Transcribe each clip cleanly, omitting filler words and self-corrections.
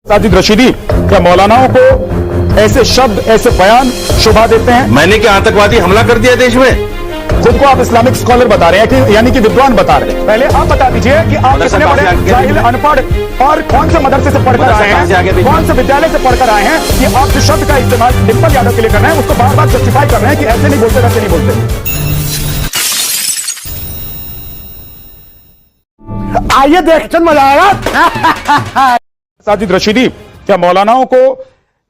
साजिद रशीदी क्या मौलानाओं को ऐसे शब्द ऐसे बयान शोभा देते हैं? मैंने क्या आतंकवादी हमला कर दिया देश में? खुद को आप इस्लामिक स्कॉलर बता रहे हैं कि यानी कि विद्वान बता रहे हैं। पहले आप बता दीजिए कि आप कितने बड़े जाहिल अनपढ़ और कौन से मदरसे से पढ़कर आए हैं, कौन से विद्यालय से पढ़कर आए हैं कि आप जो शब्द का इस्तेमाल डिंपल यादव के लिए कर रहे हैं उसको बार बार जस्टिफाई कर रहे हैं कि ऐसे नहीं बोलते वैसे नहीं बोलते। आइए देखते मजा आएगा। साजिद रशीदी क्या मौलानाओं को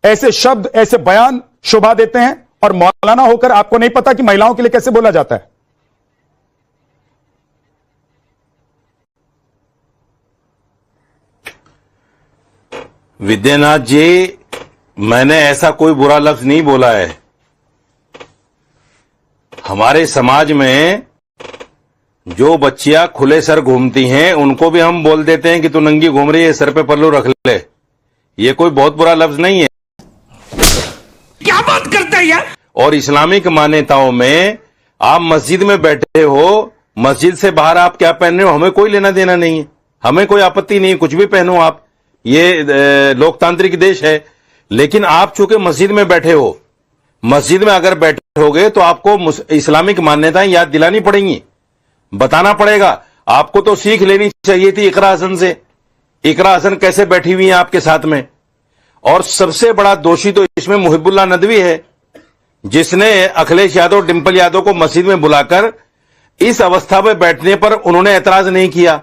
ऐसे शब्द ऐसे बयान शोभा देते हैं और मौलाना होकर आपको नहीं पता कि महिलाओं के लिए कैसे बोला जाता है? विद्यानाथ जी, मैंने ऐसा कोई बुरा लफ्ज नहीं बोला है। हमारे समाज में जो बच्चियां खुले सर घूमती हैं उनको भी हम बोल देते हैं कि तू नंगी घूम रही है, सर पे पल्लू रख ले। ये कोई बहुत बुरा लफ्ज नहीं है। क्या बात करता है यार? और इस्लामिक मान्यताओं में आप मस्जिद में बैठे हो, मस्जिद से बाहर आप क्या पहन रहे हो हमें कोई लेना देना नहीं है, हमें कोई आपत्ति नहीं है, कुछ भी पहनो आप, ये लोकतांत्रिक देश है। लेकिन आप चूंकि मस्जिद में बैठे हो, मस्जिद में अगर बैठोगे तो आपको इस्लामिक मान्यताएं याद दिलानी पड़ेंगी, बताना पड़ेगा। आपको तो सीख लेनी चाहिए थी इकरा हसन से, इकरा हसन कैसे बैठी हुई है आपके साथ में। और सबसे बड़ा दोषी तो इसमें मुहिबुल्लाह नदवी है, जिसने अखिलेश यादव डिंपल यादव को मस्जिद में बुलाकर इस अवस्था में बैठने पर उन्होंने एतराज नहीं किया।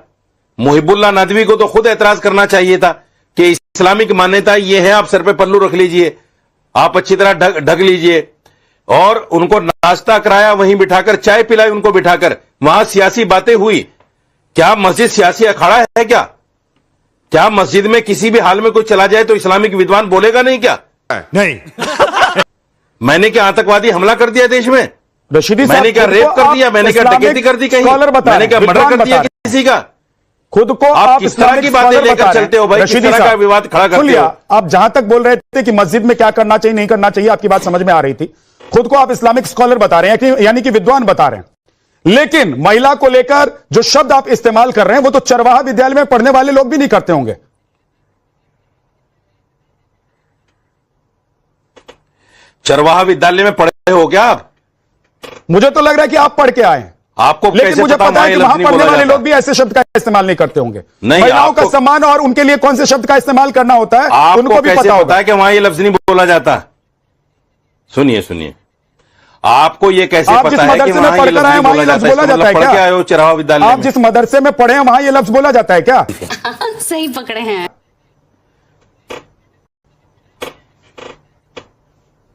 मुहिबुल्लाह नदवी को तो खुद एतराज करना चाहिए था कि इस्लामिक मान्यता ये है, आप सर पे पल्लू रख लीजिए, आप अच्छी तरह ढक लीजिए। और उनको नाश्ता कराया, वहीं बिठाकर चाय पिलाई उनको बिठाकर, वहां सियासी बातें हुई। क्या मस्जिद सियासी अखाड़ा है क्या? क्या मस्जिद में किसी भी हाल में कोई चला जाए तो इस्लामिक विद्वान बोलेगा नहीं क्या? नहीं। मैंने क्या आतंकवादी हमला कर दिया देश में? रशीदी मैंने क्या रेप कर दिया? मैंने क्या डकैती कर दी कहीं? मैंने क्या मर्डर कर दिया किसी का? खुद को आप किस तरह की बातें लेकर चलते हो भाई? किस तरह का विवाद खड़ा करते हो? आप जहां तक बोल रहे थे कि मस्जिद में क्या करना चाहिए नहीं करना चाहिए, आपकी बात समझ में आ रही थी। खुद को आप इस्लामिक स्कॉलर बता रहे हैं कि यानी कि विद्वान बता रहे हैं, लेकिन महिला को लेकर जो शब्द आप इस्तेमाल कर रहे हैं वो तो चरवाहा विद्यालय में पढ़ने वाले लोग भी नहीं करते होंगे। चरवाहा विद्यालय में पढ़े हो क्या आप? मुझे तो लग रहा है कि आप पढ़ के आए हैं, आपको लेकिन मुझे पता है कि वहां पढ़ने वाले लोग भी ऐसे शब्द का इस्तेमाल नहीं करते होंगे। महिलाओं का सम्मान और उनके लिए कौन से शब्द का इस्तेमाल करना होता है उनको भी पता होता है कि वहां ये लफ्ज नहीं बोला जाता। सुनिए, आपको ये कैसे पता है कि वहां ये लफ्ज बोला जाता है? पढ़ के आए हो चरवाहा विद्यालय में? आप जिस मदरसे में पढ़े हैं वहां ये लफ्ज बोला जाता है क्या? सही पकड़े हैं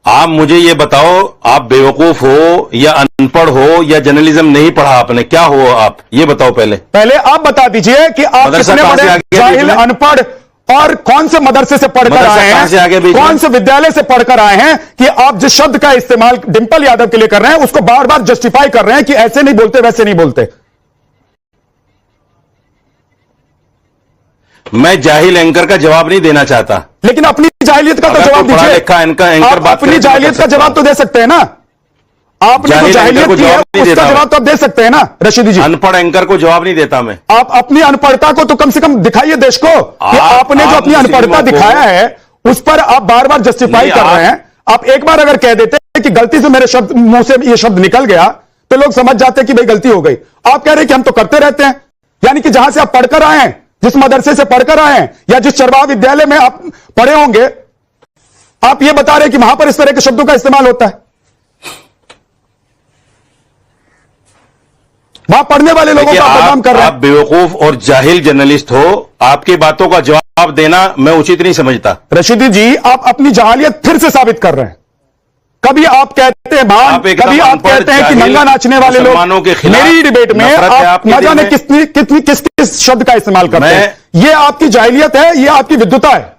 आप। मुझे ये बताओ, आप बेवकूफ हो या अनपढ़ हो या जर्नलिज्म नहीं पढ़ा आपने, क्या हो आप? ये बताओ पहले आप बता दीजिए कि आप कितने बड़े जाहिल अनपढ़ और कौन से मदरसे से पढ़कर आए हैं, कौन से विद्यालय से पढ़कर आए हैं कि आप जिस शब्द का इस्तेमाल डिंपल यादव के लिए कर रहे हैं उसको बार बार जस्टिफाई कर रहे हैं कि ऐसे नहीं बोलते वैसे नहीं बोलते। मैं जाहिल एंकर का जवाब नहीं देना चाहता, लेकिन अपनी जाहिलियत का तो जवाब दीजिए। आप अपनी जाहिलियत का जवाब तो दे सकते हैं ना, आपने जो जाहिलियत की है उसका जवाब तो आप दे सकते हैं ना रशीदी जी। अनपढ़ एंकर को जवाब नहीं देता मैं। आप अपनी अनपढ़ता को तो कम से कम दिखाइए देश को कि आपने जो अपनी अनपढ़ता दिखाया है उस पर आप बार बार जस्टिफाई कर रहे हैं। आप एक बार अगर कह देते कि गलती से मेरे शब्द मुंह से ये शब्द निकल गया तो लोग समझ जाते कि भाई गलती हो गई। आप कह रहे हैं कि हम तो करते रहते हैं, यानी कि जहां से आप पढ़कर आए हैं, जिस मदरसे से पढ़कर आए हैं या जिस चरवाहा विद्यालय में आप पढ़े होंगे, आप ये बता रहे हैं कि वहां पर इस तरह के शब्दों का इस्तेमाल होता है। वहां पढ़ने वाले लोगों को आप बदनाम कर रहे हैं। आप बेवकूफ और जाहिल जर्नलिस्ट हो, आपकी बातों का जवाब देना मैं उचित नहीं समझता। रशीदी जी, आप अपनी जहालियत फिर से साबित कर रहे हैं। कभी आप कहते हैं कभी आप कहते हैं कि नंगा नाचने वाले लोग, मेरी डिबेट में आप न जाने किस शब्द का इस्तेमाल करते हैं। ये आपकी जाहिलियत है, ये आपकी विद्वता है।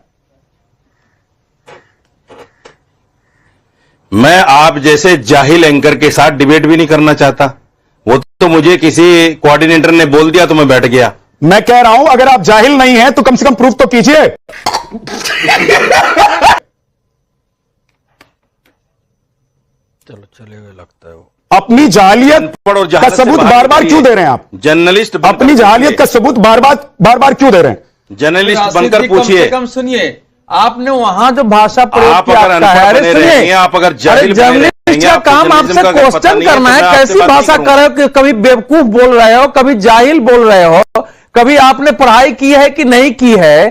मैं आप जैसे जाहिल एंकर के साथ डिबेट भी नहीं करना चाहता, वो तो मुझे किसी कोऑर्डिनेटर ने बोल दिया तो मैं बैठ गया। मैं कह रहा हूं अगर आप जाहिल नहीं हैं तो कम से कम प्रूफ तो कीजिए। चलेगा लगता है वो। अपनी जाहिलियत का सबूत बार बार क्यों दे रहे हैं आप? जर्नलिस्ट अपनी जाहिलियत का सबूत बार बार क्यों दे रहे हैं? जर्नलिस्ट बनकर पूछिए। कम सुनिए, आपने वहां जो भाषा प्रयोग आप किया अगर आपका है, अनपढ़ अरे बने सुनिए, रहेंगे, आप अगर जाहिल अरे बने जर्नलिस्ट रहेंगे, का आपको काम जर्नलिज्म आपसे का अगर पता क्वेश्चन नहीं है, करना तो है, मैं आपसे कैसी बात नहीं भाषा करूंगा। कर रहे हो कि कभी बेवकूफ बोल रहे हो, कभी जाहिल बोल रहे हो, कभी आपने पढ़ाई की है कि नहीं की है।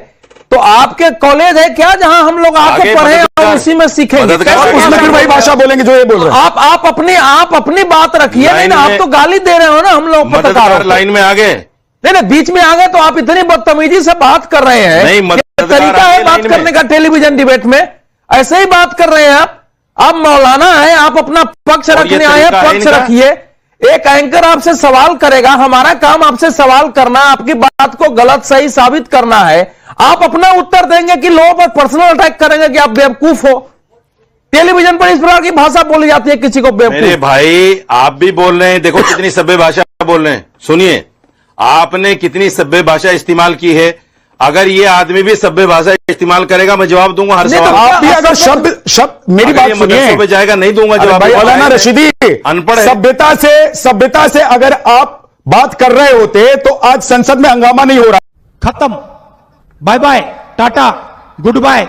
तो आपके कॉलेज है क्या जहां हम लोग आके आगे पढ़े और मददगार- उसी में सीखेंगे? मददगार कैसे उसमें उसमें फिर वही भाषा बोलेंगे जो ये बोल रहे हैं। आप अपनी बात रखिए। नहीं लाइन ना, आप में- तो गाली दे रहे हो ना हम लोग पत्रकारों मददगार को। लाइन में आ गए। नहीं, बीच में आ गए तो आप इतनी बदतमीजी से बात कर रहे हैं। नहीं, ये मददगार तरीका आगे है बात लाइन करने में। का टेलीविजन डिबेट में? ऐसे ही बात कर रहे हैं आप मौलाना है, आप अपना पक्ष और ये रखने आए हैं, तरीका है पक्ष इनका? रखिए। एक एंकर आपसे सवाल करेगा, हमारा काम आपसे सवाल करना, आपकी बात को गलत सही साबित करना है। आप अपना उत्तर देंगे कि लोगों पर पर्सनल अटैक करेंगे कि आप बेवकूफ हो। टेलीविजन पर इस प्रकार की भाषा बोली जाती है किसी को मेरे बेवकूफ। भाई आप भी बोल रहे हैं, देखो कितनी सभ्य भाषा बोल रहे हैं। सुनिए, आपने कितनी सभ्य भाषा इस्तेमाल की है। अगर ये आदमी भी सभ्य भाषा इस्तेमाल करेगा, मैं जवाब दूंगा हर नहीं, तो सवाल का। आप भी अगर शब्द मेरी अगर ये बात सुनिए, मदरसों पे जाएगा, नहीं दूंगा अरे जवाब। भाई मौलाना रशीदी, अनपढ़ है। सभ्यता से अगर आप बात कर रहे होते तो आज संसद में हंगामा नहीं हो रहा। खत्म। Bye bye, tata, good bye.